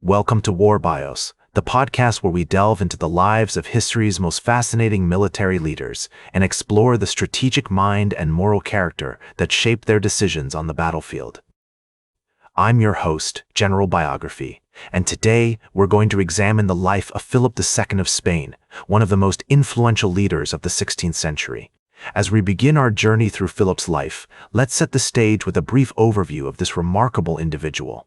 Welcome to War Bios, the podcast where we delve into the lives of history's most fascinating military leaders and explore the strategic mind and moral character that shaped their decisions on the battlefield. I'm your host, General Biography, and today we're going to examine the life of Philip II of Spain, one of the most influential leaders of the 16th century. As we begin our journey through Philip's life, let's set the stage with a brief overview of this remarkable individual.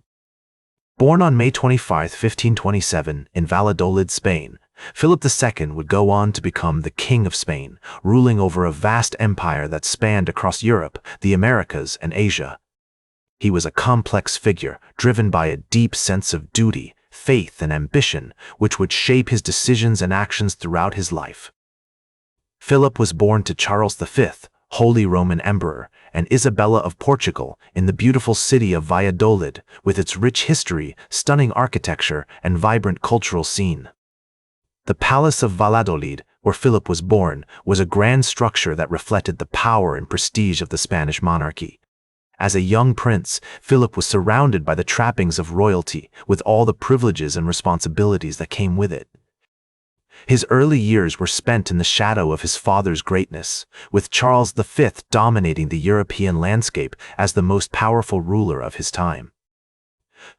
Born on May 25, 1527, in Valladolid, Spain, Philip II would go on to become the King of Spain, ruling over a vast empire that spanned across Europe, the Americas, and Asia. He was a complex figure, driven by a deep sense of duty, faith, and ambition, which would shape his decisions and actions throughout his life. Philip was born to Charles V, Holy Roman Emperor, and Isabella of Portugal in the beautiful city of Valladolid, with its rich history, stunning architecture, and vibrant cultural scene. The Palace of Valladolid, where Philip was born, was a grand structure that reflected the power and prestige of the Spanish monarchy. As a young prince, Philip was surrounded by the trappings of royalty, with all the privileges and responsibilities that came with it. His early years were spent in the shadow of his father's greatness, with Charles V dominating the European landscape as the most powerful ruler of his time.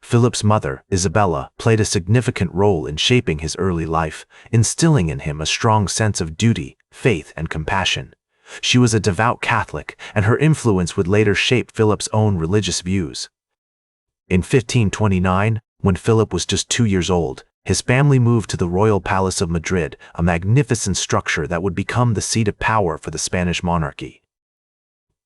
Philip's mother, Isabella, played a significant role in shaping his early life, instilling in him a strong sense of duty, faith, and compassion. She was a devout Catholic, and her influence would later shape Philip's own religious views. In 1529, when Philip was just 2 years old, his family moved to the Royal Palace of Madrid, a magnificent structure that would become the seat of power for the Spanish monarchy.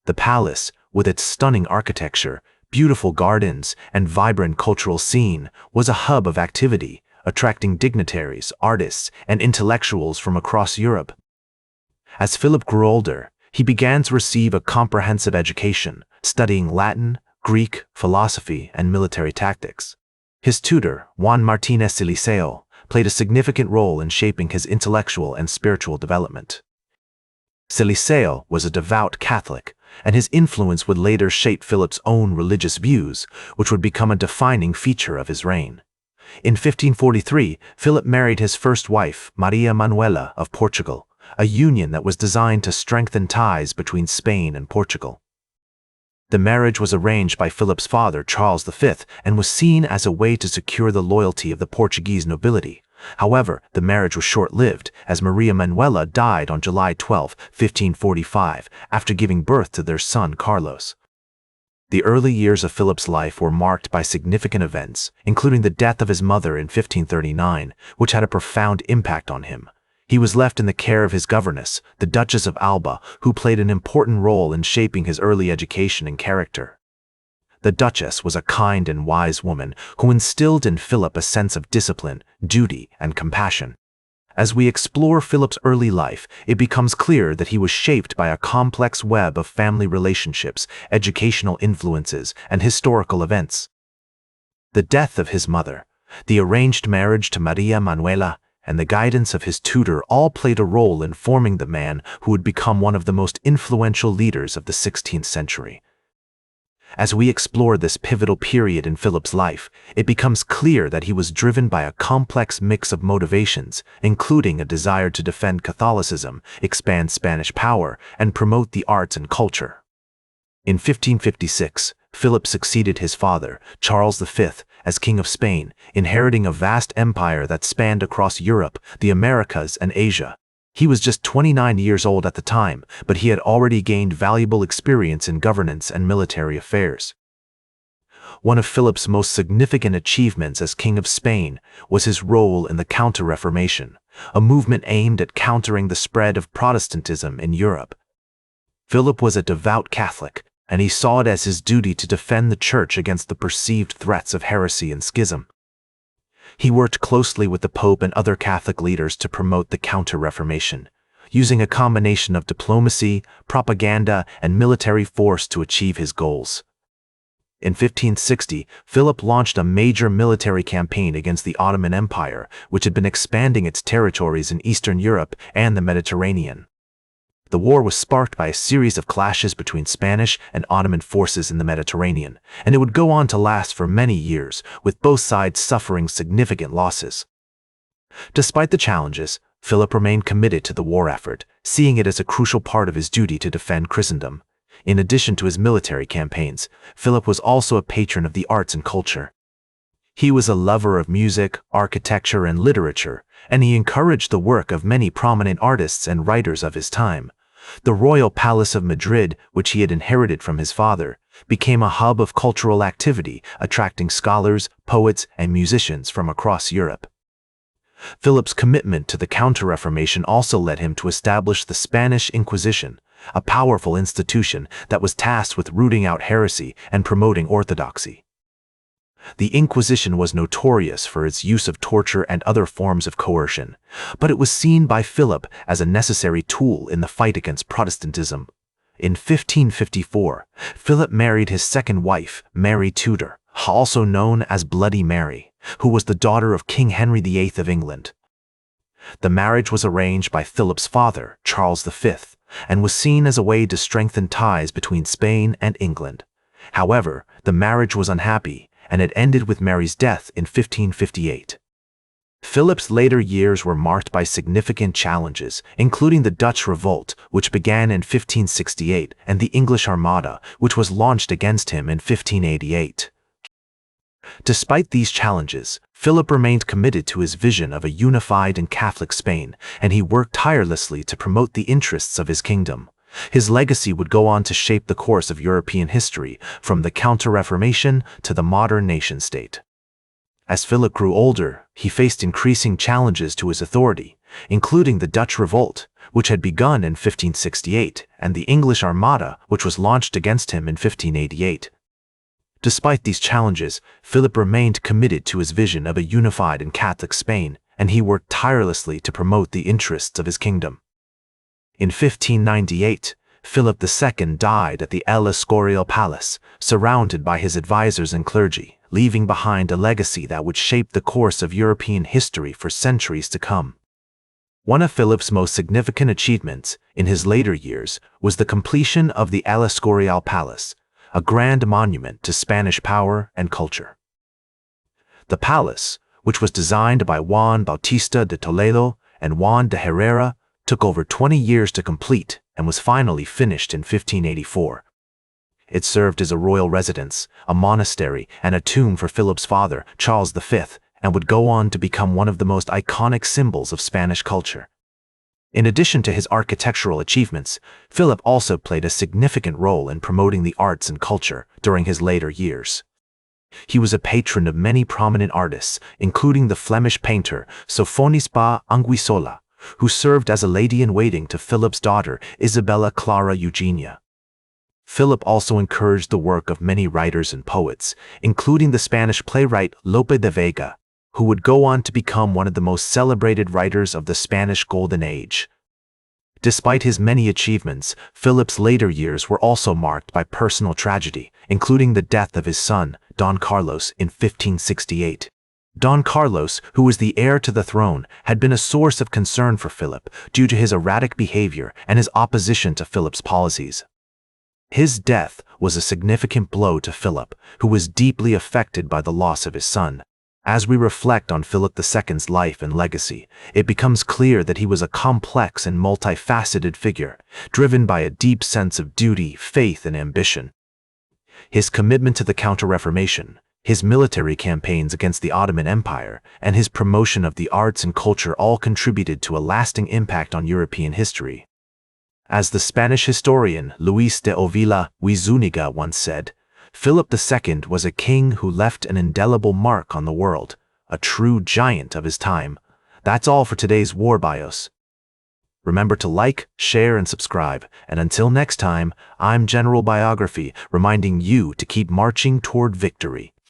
The palace, with its stunning architecture, beautiful gardens, and vibrant cultural scene, was a hub of activity, attracting dignitaries, artists, and intellectuals from across Europe. As Philip grew older, he began to receive a comprehensive education, studying Latin, Greek, philosophy, and military tactics. His tutor, Juan Martínez Siliceo, played a significant role in shaping his intellectual and spiritual development. Siliceo was a devout Catholic, and his influence would later shape Philip's own religious views, which would become a defining feature of his reign. In 1543, Philip married his first wife, Maria Manuela of Portugal, a union that was designed to strengthen ties between Spain and Portugal. The marriage was arranged by Philip's father, Charles V, and was seen as a way to secure the loyalty of the Portuguese nobility. However, the marriage was short-lived, as Maria Manuela died on July 12, 1545, after giving birth to their son Carlos. The early years of Philip's life were marked by significant events, including the death of his mother in 1539, which had a profound impact on him. He was left in the care of his governess, the Duchess of Alba, who played an important role in shaping his early education and character. The Duchess was a kind and wise woman who instilled in Philip a sense of discipline, duty, and compassion. As we explore Philip's early life, it becomes clear that he was shaped by a complex web of family relationships, educational influences, and historical events. The death of his mother, the arranged marriage to Maria Manuela, and the guidance of his tutor all played a role in forming the man who would become one of the most influential leaders of the 16th century. As we explore this pivotal period in Philip's life, it becomes clear that he was driven by a complex mix of motivations, including a desire to defend Catholicism, expand Spanish power, and promote the arts and culture. In 1556, Philip succeeded his father, Charles V, as King of Spain, inheriting a vast empire that spanned across Europe, the Americas, and Asia. He was just 29 years old at the time, but he had already gained valuable experience in governance and military affairs. One of Philip's most significant achievements as King of Spain was his role in the Counter-Reformation, a movement aimed at countering the spread of Protestantism in Europe. Philip was a devout Catholic, and he saw it as his duty to defend the Church against the perceived threats of heresy and schism. He worked closely with the Pope and other Catholic leaders to promote the Counter-Reformation, using a combination of diplomacy, propaganda, and military force to achieve his goals. In 1560, Philip launched a major military campaign against the Ottoman Empire, which had been expanding its territories in Eastern Europe and the Mediterranean. The war was sparked by a series of clashes between Spanish and Ottoman forces in the Mediterranean, and it would go on to last for many years, with both sides suffering significant losses. Despite the challenges, Philip remained committed to the war effort, seeing it as a crucial part of his duty to defend Christendom. In addition to his military campaigns, Philip was also a patron of the arts and culture. He was a lover of music, architecture, and literature, and he encouraged the work of many prominent artists and writers of his time. The Royal Palace of Madrid, which he had inherited from his father, became a hub of cultural activity, attracting scholars, poets, and musicians from across Europe. Philip's commitment to the Counter-Reformation also led him to establish the Spanish Inquisition, a powerful institution that was tasked with rooting out heresy and promoting orthodoxy. The Inquisition was notorious for its use of torture and other forms of coercion, but it was seen by Philip as a necessary tool in the fight against Protestantism. In 1554, Philip married his second wife, Mary Tudor, also known as Bloody Mary, who was the daughter of King Henry VIII of England. The marriage was arranged by Philip's father, Charles V, and was seen as a way to strengthen ties between Spain and England. However, the marriage was unhappy, and it ended with Mary's death in 1558. Philip's later years were marked by significant challenges, including the Dutch Revolt, which began in 1568, and the English Armada, which was launched against him in 1588. Despite these challenges, Philip remained committed to his vision of a unified and Catholic Spain, and he worked tirelessly to promote the interests of his kingdom. His legacy would go on to shape the course of European history, from the Counter-Reformation to the modern nation-state. As Philip grew older, he faced increasing challenges to his authority, including the Dutch Revolt, which had begun in 1568, and the English Armada, which was launched against him in 1588. Despite these challenges, Philip remained committed to his vision of a unified and Catholic Spain, and he worked tirelessly to promote the interests of his kingdom. In 1598, Philip II died at the El Escorial Palace, surrounded by his advisors and clergy, leaving behind a legacy that would shape the course of European history for centuries to come. One of Philip's most significant achievements in his later years was the completion of the El Escorial Palace, a grand monument to Spanish power and culture. The palace, which was designed by Juan Bautista de Toledo and Juan de Herrera, took over 20 years to complete and was finally finished in 1584. It served as a royal residence, a monastery, and a tomb for Philip's father, Charles V, and would go on to become one of the most iconic symbols of Spanish culture. In addition to his architectural achievements, Philip also played a significant role in promoting the arts and culture during his later years. He was a patron of many prominent artists, including the Flemish painter Sofonisba Anguissola, who served as a lady-in-waiting to Philip's daughter, Isabella Clara Eugenia. Philip also encouraged the work of many writers and poets, including the Spanish playwright Lope de Vega, who would go on to become one of the most celebrated writers of the Spanish Golden Age. Despite his many achievements, Philip's later years were also marked by personal tragedy, including the death of his son, Don Carlos, in 1568. Don Carlos, who was the heir to the throne, had been a source of concern for Philip due to his erratic behavior and his opposition to Philip's policies. His death was a significant blow to Philip, who was deeply affected by the loss of his son. As we reflect on Philip II's life and legacy, it becomes clear that he was a complex and multifaceted figure, driven by a deep sense of duty, faith, and ambition. His commitment to the Counter-Reformation, his military campaigns against the Ottoman Empire, and his promotion of the arts and culture all contributed to a lasting impact on European history. As the Spanish historian Luis de Ovila y Zúñiga once said, Philip II was a king who left an indelible mark on the world, a true giant of his time. That's all for today's War Bios. Remember to like, share, and subscribe, and until next time, I'm General Biography, reminding you to keep marching toward victory.